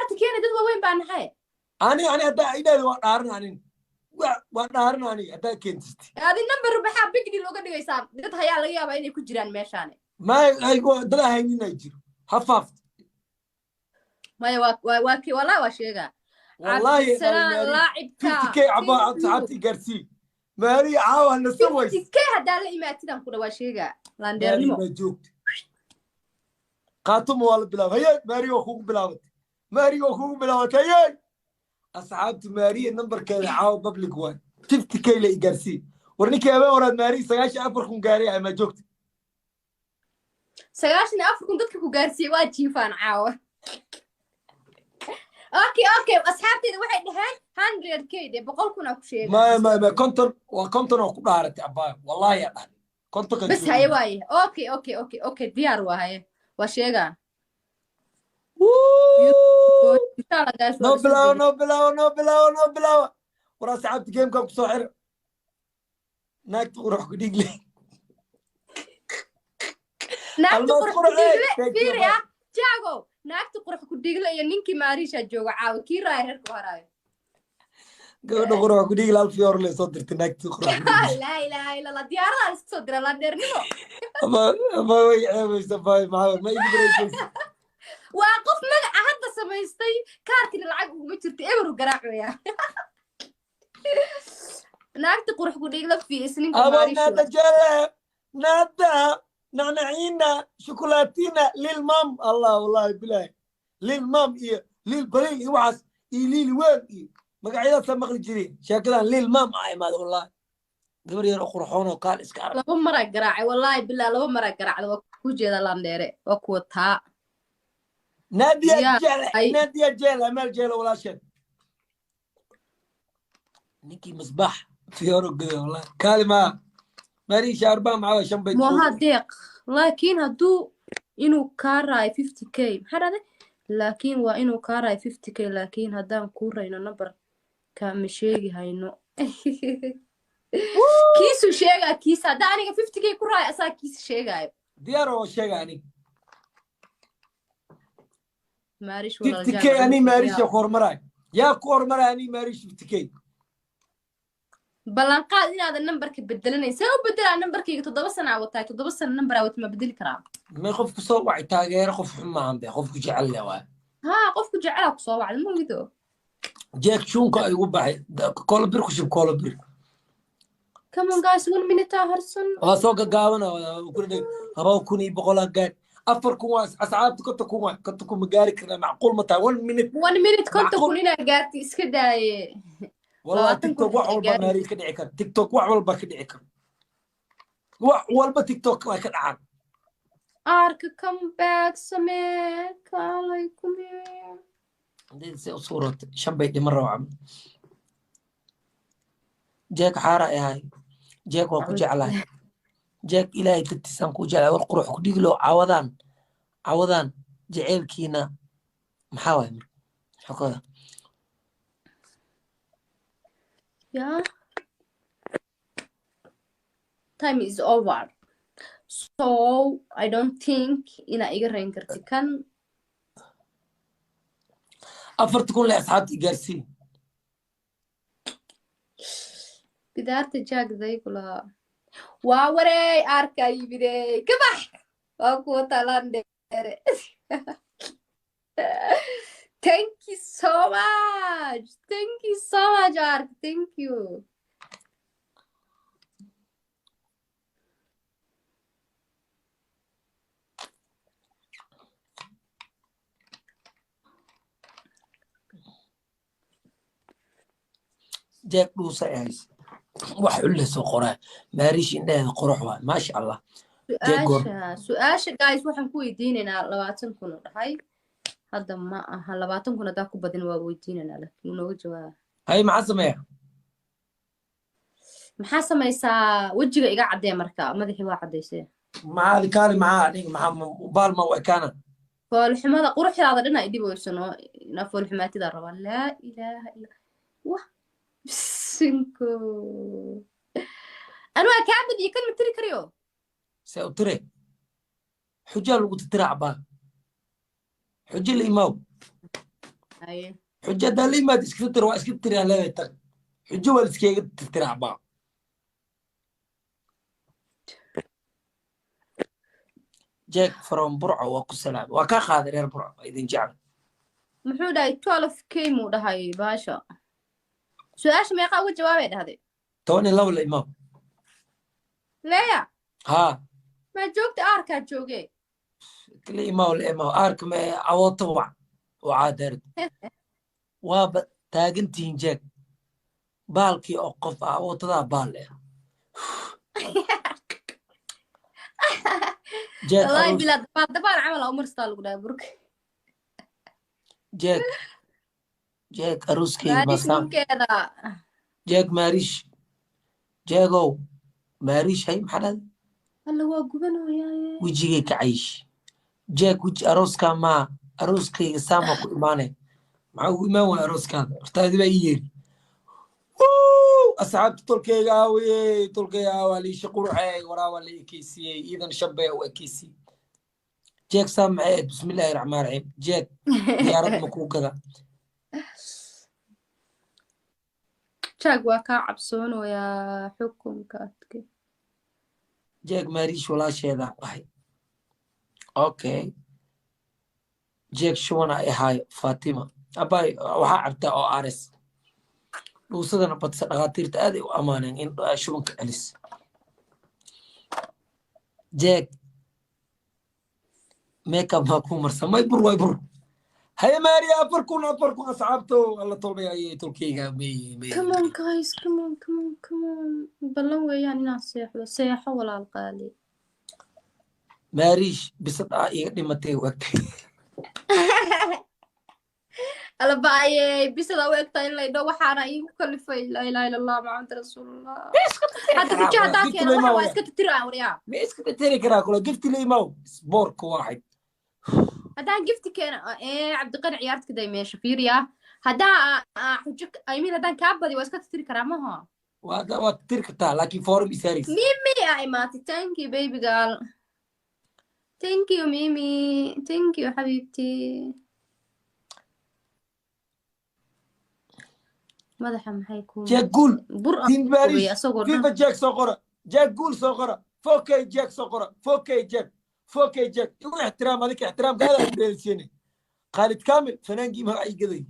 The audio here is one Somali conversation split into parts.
kaarta keena dad waaweyn baan nahay أنا هدا إيدا وأرنا أنا وأرنا أنا هدا كنتستي هذه النمبر بحا بيجي لوga dhigaysaa dad hayaa laga yaabaa inay ku jiraan meeshaan ما أيوة دلا هيني نيجيرو حفاف ما واكي والله واشيغا والله لاعبك 50K عبا ساعتي قرسي ماري عاوه نسوي 50K هدا لا إيماتيدان كودا واشيغا لانديرنimo ما جوجت قاتم والله بلا هي ماري أخوك بلاوت هي أصحابتي ماري النمبر كذا عاو بابليك وان 50K لي قرسي ورنيك يا ورد ماري سجاش أفركم قاري ما جوجت سجاشني أفركم dadka ku gaarsiiyay waa jiifaan caawa اوكي اصحابتي waxay dhahaan 100K de 100 ku sheegay ما كنتر oo ku dhaaratay abaa wallahi ya dhahay كنت بس هاي واي اوكي ديار واي واشيغا نو بلاو وراس عبد جيم كم صحيح ناك تروح كديق لي ناك تروح كديق لي فيريا جاغو ناك تروح كديق لي يا نينكي ماريشا جوغا عاو كي راي هركو هراي قبل قروح كديق لا الفيور اللي صدرت ناك تروح لا اله الا الله ديارة صدر لا ديرنيمو ما وي سباي ما يدري واقف مقع هذا سميستي كارتي العقب وما جرتي ايبرو قراعويا ناكتي قروح كديق لك في سنين كماريشو نادا جالة نادا نعنعينا شوكولاتينا للمام الله والله بالله للمام إيه للبريل يوعس إيه للوين إيه مقعدات سمغلي جري شاكلان للمام ماذا والله قبل يروح روحونه وقال اسكار لابو مرة قراعي والله بالله لابو مرة قراعي وكوجي ذا لانديري وكوتها نادية جيلة مال جيلة ولا شيء نيكي مصباح في يورو كذا والله كلمة ماري شاربان معاه شنبيت مو هاديق لكن هدو إنو كاراي 50K هذا لكن وإنو كاراي 50K لكن هدام كورا إنو نبر كامشيجي هاينو كيسو شيغا كيس هدا أنا 50K كوراي أسا كيس شيغا ديارو شيغا يعني ماريش ولا 50K أني ماريش يا كورمراي يا كورمراي أني ماريش 50K بلانقاد إن هذا النمبر كبدلني سو بدل على النمبر كي تضبط سنة وتاي تضبط سنة النمبر أو ما بدل كرام ما يخوفك صوّع تاجر خوف حما عم بيخوفك جعل له ها قفك جعلك صوّع المهم يدو جاك شونك يقول بعد كول بير خشب كول بير كمان قاس ون منتا هرسن سوق قاونا وكل هبا كوني بقولا قاعد أفر كواس أسعاد كنت تكون مقارك معقول متى 1 minute كنت كلنا قارتي اسكداي والله تيك توك واحد بالماري كده عكر تيك توك واحد بالبكده عكر واحد بالتيك توك ما كده عن أرك come back سميك عليكم دي صورة شبيت مرة وعم جاك حارة يا هاي جاك وكوجي على جاك إلهي تتسان كوجي على والقروح كديق له عوضان جعيل كينا محاوي حكوها yeah time is over so I don't think إن إيجرين كرتي كان أفرتكون لأصحابتي جالسين بدارت جاك ذي كلها واوري أركاي بدي كبح وأكو تلاندر thank you so much Ark thank you جاك دوسة عايز وحول سو قرا ماريش إنه قروح ما شاء الله سؤال guys waxaan ku weydiinaynaa 20 kun dhahay hadda ma aha 20 kun hadaa ku badin waa weydiinaynaa laakiin nooga jawaab hay maxaa samaysaa wajiga iga cadee marka madaxii waa cadeysay معاذ كان معاه aniga maxaa baalma way kana foolxumada quruxdaada dhina idib weysano ina foolxumaatida rabaa laa ilaaha illa wah sinko anaa kaabad iyo kan matiri kariyo سأتري حجة لو تترع با حجة الإمام haye xujo haddaa la imaad iska tir waa iska tiraa leedahay tag xujo waa iskaga tirtiraa baa jeeg from burco waa ku salaam waa kaa qaaday reer burco waa idin jecel muxuu dhahay 12k muu dhahay baasha su-aasha meeqa uga jawaabay dhahday 12 la imaam leeya haa maa joogta aarkaa jooge kala imaw la imaw aarka ma awooto wac oo caadeer waaba taagantihiin jeeg baalkii oo qof ah awootadaa baal leh jeeg wallahi bilaa dabaan camal umar staa lagu dhahay burka jeeg aruskeyga maarish masaam ninkeeda jeeg maarish jeegow maarish hay maxaa dhahday alla waa gubanooyaaye wejigay ka cayish jeeg weji arooskaa maa arooskayga saama ku imaanay maxaa ugu imaan waaya arooskaada hortaadi baa ii yeeri asxaabta tolkeyga aawaye tolkeyga aawaa liisha quruxey waraa waa la ekeysiyey iidan shabee u ekeysiyey jeeg saa maxay ahayd bismillaahi raxmaan raxiim jeeg diyaarad ma kuu gada jaag waa kaa cabsoonayaa xukunkaadka jeeg maariish walaasheedaan dhahay okay jeeg shuwana ay ahaayo fatima abay waxaa cabtaa oo ares dhuusadana badsa dhakhaatiirta aaday u ammaaneen in shubanka celis jeeg makeup maa kuu marsan may bur way bur haye maariya afar kun asxaabto alla tolbay ayay tolkeyga come on guys come on ballan weeyaan inaan seexo walaal qaali maariish bisad aa iga dhimatay wagtay alabaaye bisada u egtaa in laydho waxaana iigu kalifay laa ilaha illa allah maxamad rasuulullah hadda xujo haddaa keena waxa waa iska titiraan waryaa ma iska tiri karaa kula gifti leimaw isboorka waaxid haddaan gifti keena cabdiqani ciyaarta kaday meesha fiiriya haddaa xujo aymin haddaan kaa badi waa iska titiri karaa maha waad tiri kartaa laakiin forum isaaris mimi aa imaatay thank you baby girl thank you mimi thank you xabiibti madaxa maxay ku jeeg guul bur tin baris asagoo fifa jeeg soo qora jeeg guul soo qora 4k jeeg soo qora 4k jeeg igu ixtiraam adika ixtiraamka aad aan dheelsiinay khaalid kaamil fanaankii magacii gaday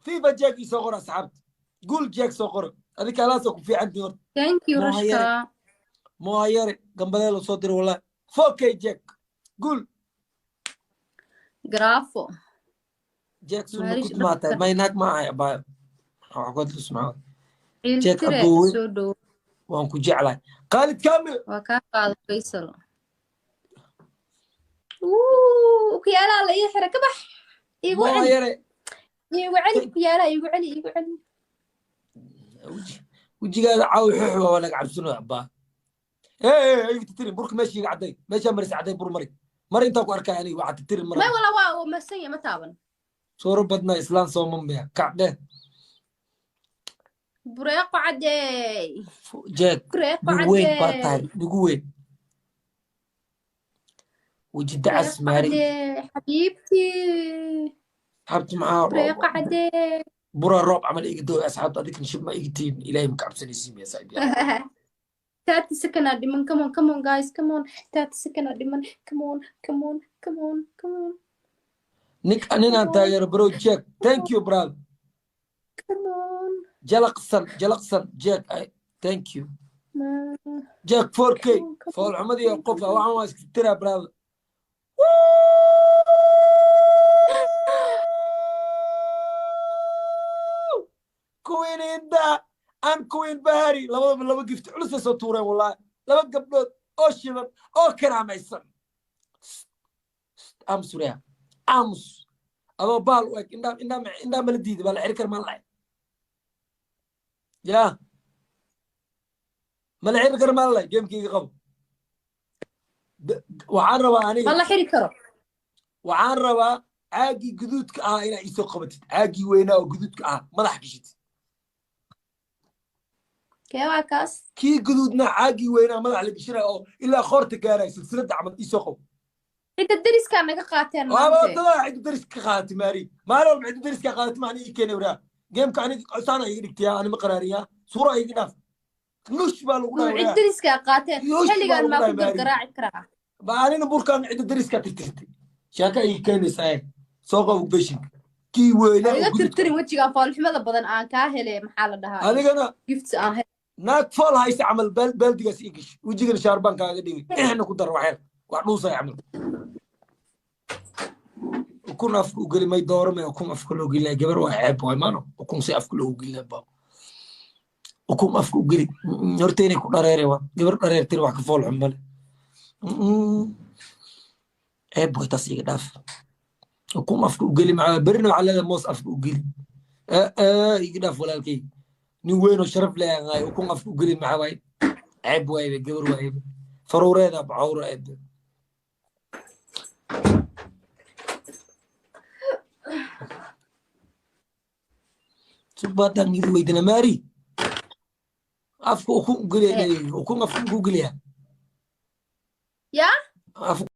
fifa jeeg ii soo qora asxaabta guul jeeg soo qora adika alaasoo ku fiican tii horta thank you rashka moohayare gambadeelo soo diro wallahi 4k jeeg guul grafo jeeg sunna ku timaatay maynaag ma ahay abaayo waxaa ku adris maxaa jeeg ciiltire aboowe soo dhow waan ku jeclahay khaalid kaamil waa kaa qaada faysal kuyaalaha la ii xira ka bax iigu celi moohayare kuyaalaha iigu celi wejigaada caawi xuxu waa laga cabsanayo abaa ayga titirin burka meesha iga cadday meeshaa maris cadday bur mari intaa ku arkay aniga waa titirin may mara wala waa masan ya ma taaban sooro badnaa islaan soomamaya kacdhe bureeqo cadeey jeeg bureeqo nin weyn baa cadeey tahay nigu weyn weji dacas bureeqo maari cadeey xabiibtii asxaabti maxaa bureeqo cadeey bura roob camal iga dooy asxaabta adikan shib ma iga tihin ilaahay maka cabsanaysiin ya saaxiib 30 second aa dhiman come on guys come on 30 second aa dhiman come on ninaan taageero bro jeeg thank you brother come on jalaqsan jeeg thank you jeeg 4k foolxumadii qof waxaan waa iska tiraa brother queen inda an queen bahari labadaba laba gift culus soo tuureen wallahi laba gabdhood oo shidan oo karaamaysan amsuriya amus adoo baal u eg indhaa mala diida baa la xiri kar maa ya mala xiri kar maa la gamekeyga qabo waxaan rabaa aniga ma la xiri karo waxaan rabaa caagii guduudka ahaa inaa iisoo qabatid caagii weynaa oo guduudka ahaa madax gishid keewaa kaas kii guduudna caagii weynaa madax la gishina oo ilaa qoorta gaaraya silsiladda camal iisoo qabo انت الدرس كان نقا قاتين اه مانتي طلع عيد درس كخاتي ماري ما لو عيد درس كخاتي معني كيني ورا جيم كان انا يدك يا انا مقراريا صوره يقدف نش بالغدا نوع ورا الدرس كا قاتين يوش حلقان ما بالغدا كو ماري قرقراع كرا بعدين بركان عيد درس كترترتي شاكا يكيني ساي سوق وبشك كي ويله iga tirtirin وغدك wejiga foolxumada badan aan kaa helay maxaa la dhahaa انا gifts aan helay naag fool haysta camal baaldigaas ii gish wejigana shaarbaan kaaga dhigi dhexna ku dar waxyar wax dhuusay camal ukun afka u geli may doorame ukun afka loo gelina gabar waa ceeb waay maano ukun si afka loogu gelina ba ukun afka u geli horta inay ku dhareere waa gabar dhareertir wax ka fool xun male ceeb way taas iga dhaaf ukun afka u geli macaa berina waxaa leedahay moos afka u geli iga dhaaf walaalkay nin weyn oo sharaf leeyahay ukun afka u geli macaa waay عيب وايد قبر وايد فروري ذا بعور عيب سبات نجد ويدنا ماري أفكو أكون قليا أكون أفكو قليا ya أفكو